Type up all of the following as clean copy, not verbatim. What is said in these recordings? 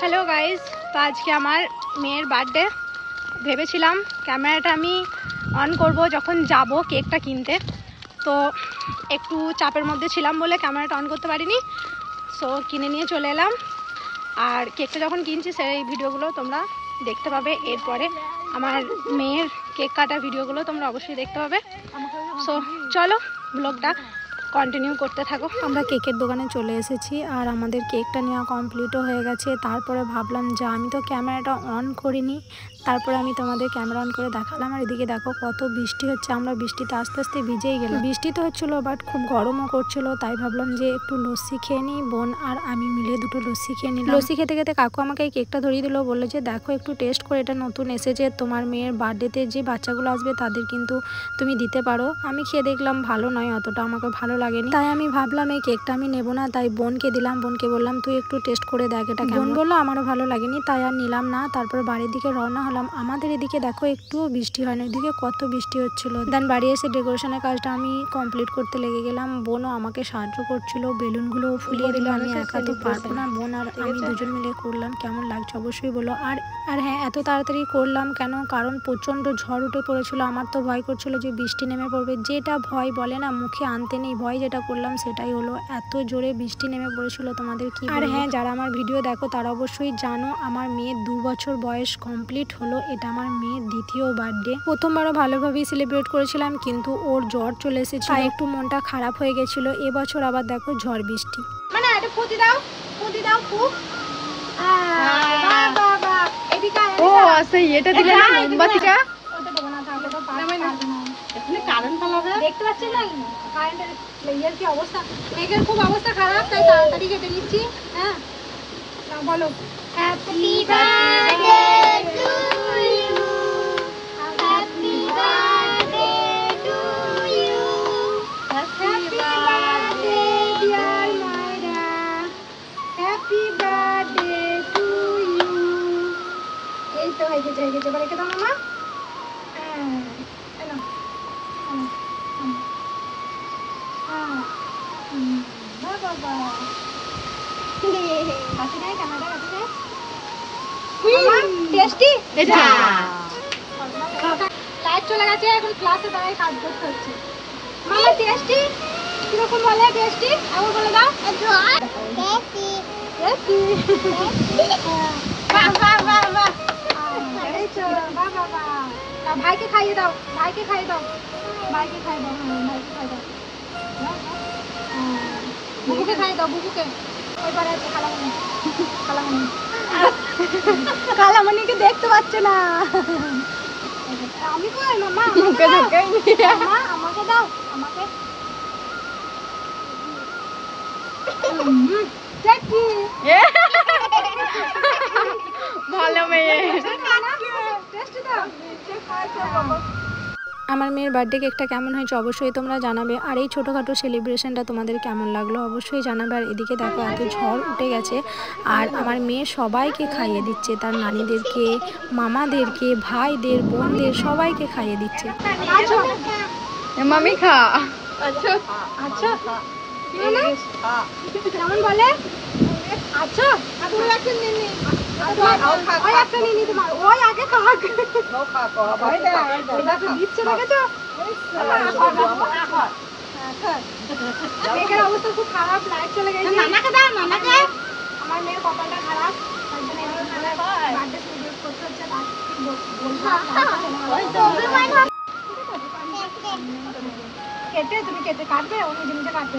Hello guys, তো আজকে আমার মেয়ের বার্থডে। ভেবেছিলাম ক্যামেরাটা আমি অন করব যখন যাব কেকটা কিনতে, তো একটু চাপের মধ্যে ছিলাম বলে ক্যামেরাটা অন করতে পারিনি। সো কিনে নিয়ে চলে এলাম, আর কেকটা যখন কিনছি সেই ভিডিওগুলো তোমরা দেখতে পাবে। এরপরে আমার মেয়ের কেক কাটার ভিডিওগুলো তোমরা অবশ্যই দেখতে পাবে। সো চলো ব্লগটা কন্টিনিউ করতে থাকো। আমরা কেকের দোকানে চলে এসেছি আর আমাদের কেকটা নেওয়া কমপ্লিটও হয়ে গেছে। তারপরে ভাবলাম যে আমি তো ক্যামেরাটা অন করিনি, তারপরে আমি তোমাদের ক্যামেরা অন করে দেখালাম। আর এদিকে দেখো কত বৃষ্টি হচ্ছে, আমরা বৃষ্টিতে আস্তে আস্তে ভিজেই গেলাম। বৃষ্টি তো হচ্ছিলো, বাট খুব গরমও করছিল, তাই ভাবলাম যে একটু লস্যি খেয়ে নিই। বোন আর আমি মিলে দুটো লস্যি খেয়ে নিলাম। লস্যি খেতে খেতে কাকু আমাকে এই কেকটা ধরিয়ে দিল, বললো যে দেখো একটু টেস্ট করে, এটা নতুন এসেছে, তোমার মেয়ের বার্থডেতে যে বাচ্চাগুলো আসবে তাদের কিন্তু তুমি দিতে পারো। আমি খেয়ে দেখলাম ভালো নয়, অতটা আমাকে ভালো লাগেনি, তাই আমি ভাবলাম এই কেকটা আমি নেবো না, তাই বোনকে দিলাম। বোনকে বললাম তুই একটু টেস্ট করে দেখ এটা। বোন বললো আমারও ভালো লাগেনি, তাই আর নিলাম না। তারপর বাড়ির দিকে রওনা হলাম। আমাদের এদিকে দেখো একটুও বৃষ্টি হয় না, এদিকে কত বৃষ্টি হচ্ছিল। দেন বাড়ি এসে ডেকোরেশনের কাজটা আমি কমপ্লিট করতে লেগে গেলাম। বোনও আমাকে সাহায্য করছিল, বেলুনগুলো ফুলিয়ে দিল। আমি একা তো পারবো না, বোন আর আমি দুজন মিলে করলাম। কেমন লাগছে অবশ্যই বলো। আর হ্যাঁ, এত তাড়াতাড়ি করলাম কেন, কারণ প্রচণ্ড ঝড় উঠে পড়েছিল। আমার তো ভয় করছিল যে বৃষ্টি নেমে পড়বে, যেটা ভয় বলে না মুখে আনতে নেই, ভয় যেটা করলাম সেটাই হলো। এত জোরে বৃষ্টি নেমে পড়েছিল তোমাদের কি। আর হ্যাঁ, যারা আমার ভিডিও দেখো তারা অবশ্যই জানো আমার মেয়ের 2 বছর বয়স কমপ্লিট হলো। এটা আমার মেয়ের দ্বিতীয় বার্থডে। প্রথমবারও ভালোভাবেই সেলিব্রেট করেছিলাম, কিন্তু ওর জ্বর চলে এসেছে, তাই একটু মনটা খারাপ হয়ে গেছিল। এবছর আবার দেখো ঝড় বৃষ্টি। মানে এটা ফুটি দাও খুব। ও আচ্ছা, এটা দিলে না মোমবাতিটা, ওটা দেবো না, তাহলে তো পারবে না। এখানে কারেন্ট চালাবে, দেখতে পাচ্ছেন না কারেন্টের লেয়ার কি অবস্থা। মেঘের খুব অবস্থা খারাপ, তাই তাড়াতাড়ি কেটে নিচ্ছি। হ্যাঁ বলো, happy birthday to you, happy birthday to you, happy birthday dear Maira, happy birthday to you. এই তো হয়ে গেছে এবার রেখে দাও মামা। লাইট চলে গেছে, এখন ক্লাসে দাঁড়ায় কাজ করতে হচ্ছে। মামা টেস্টি কিরকম বলে? টেস্টি এমন বলে দাও। ভাইকে খাইয়ে দাও, ভাইকে খাইয়ে দাও, ভাইকে খাইয়ে দাও, ভাইকে খাইয়ে দাও, বুবুকে খাইয়ে দাও, বুবুকে। এবারে আছে খালামণি, খালামণিকে দেখতে পাচ্ছ না। আমি কই মামা, আমাকে দাও, আমাকে। ভালো মেয়ে। আমার মেয়ের বার্থডে কেকটা কেমন হয়েছে অবশ্যই তোমরা জানাবে। আর এই ছোটোখাটো সেলিব্রেশনটা তোমাদের কেমন লাগলো অবশ্যই জানাবে। আর এদিকে দেখো এত ঝড় উঠে গেছে, আর আমার মেয়ে সবাইকে খাইয়ে দিচ্ছে, তার নানিদেরকে, মামাদেরকে, ভাইদের, বোনদের সবাইকে খাইয়ে দিচ্ছে। মামি খা। আচ্ছা আচ্ছা, কেমন বলে? আচ্ছা একটা নিয়ে নি, একটা নিয়ে নি, তোমার ওই আগে খাক। দিচ্ছে দেখেছো? মেয়ের অবস্থা খুব খারাপ, লাইট চলে গেছে। নানাকে দাও, নানাকে। আমার মেয়ের কপালটা খারাপ, বার্থডে সেলিব্রেট করতে হচ্ছে। কেটে তুমি কেটে কাটবে, ও নিজে নিজে কাটবে।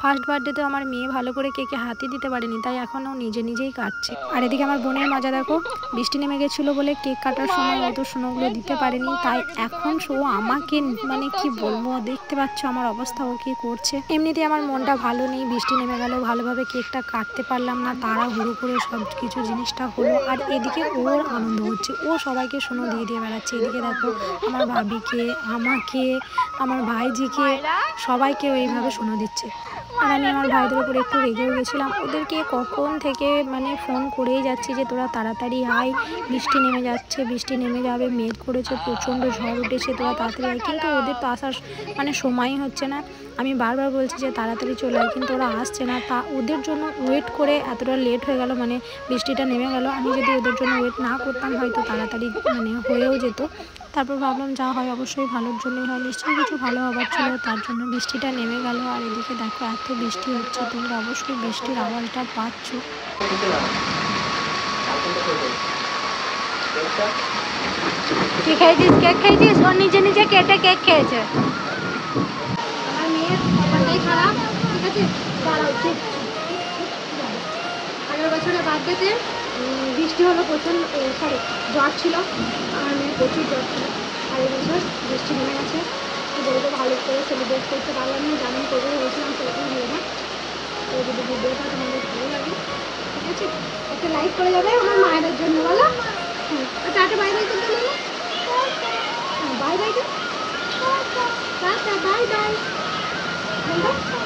ফার্স্ট বার্থডেতে আমার মেয়ে ভালো করে কেকে হাতই দিতে পারেনি, তাই এখন ও নিজে নিজেই কাটছে। আর এদিকে আমার বোনের মজা দেখো, বৃষ্টি নেমে গেছিলো বলে কেক কাটার সময় ও তো সোনাগুলো দিতে পারেনি, তাই এখন ও আমাকে মানে কি বলবো, দেখতে পাচ্ছ আমার অবস্থা ও কি করছে। এমনিতে আমার মনটা ভালো নেই, বৃষ্টি নেমে গেল, ভালোভাবে কেকটা কাটতে পারলাম না, তাড়াহুড়ো করে সব কিছু জিনিসটা হলো। আর এদিকে ওর আনন্দ হচ্ছে, ও সবাইকে সোনা দিয়ে দিয়ে বেড়াচ্ছে। এদিকে দেখো আমার ভাবিকে, আমাকে, আমার ভাইজিকে, সবাইকে এইভাবে সোনা দিচ্ছে। আর আমি আমার ভাইদের উপরে একটু রেগেও গেছিলাম। ওদেরকে কখন থেকে মানে ফোন করেই যাচ্ছি যে তোরা তাড়াতাড়ি আয়, বৃষ্টি নেমে যাচ্ছে, বৃষ্টি নেমে যাবে, মেঘ করেছে, প্রচণ্ড ঝড় উঠেছে, তোরা তাড়াতাড়ি আয়। কিন্তু ওদের তো আসার মানে সময়ই হচ্ছে না। আমি বারবার বলছি যে তাড়াতাড়ি চলে আয়, কিন্তু ওরা আসছে না। তা ওদের জন্য ওয়েট করে এতটা লেট হয়ে গেল, মানে বৃষ্টিটা নেমে গেল। আমি যদি ওদের জন্য ওয়েট না করতাম হয়তো তাড়াতাড়ি মানে হয়েও যেত। তারপর ভাবলাম যা হয় অবশ্যই ভালোর জন্যই হয়, নিশ্চয়ই কিছু ভালো হবার ছিল, তার জন্য বৃষ্টিটা নেমে গেল। আর এদিকে দেখো এত বৃষ্টি হচ্ছে, তোমরা অবশ্যই বৃষ্টির আওয়াজটা পাচ্ছ। কি খেয়েছিস? কেক খেয়েছিস? ও নিজে নিজে কেটে কেক খেয়েছে। আমার মেয়ের কপালটাই খারাপ, ঠিক আছে? দাঁড়াও, ঠিক 18 বছরের বার্থডেতে বৃষ্টি হলো প্রচণ্ড, সরি জ্বর ছিল, আমার মেয়ের প্রচুর জ্বর ছিল। আর এই বছর বৃষ্টি নেমে গেছে, তো বলবো ভালো করে সেলিব্রেট করতে পারলাম না, যেমন করবো ভেবেছিলাম সেরকম হলো না। তো যদি ভিডিওটা তোমাদের ভালো লাগে, ঠিক আছে, একটা লাইক করে যাবে আমার মায়েদের জন্য, বলো। হ্যাঁ, টাটা বাই বাই করতে বলো। Bye bye, tata bye bye বলতো।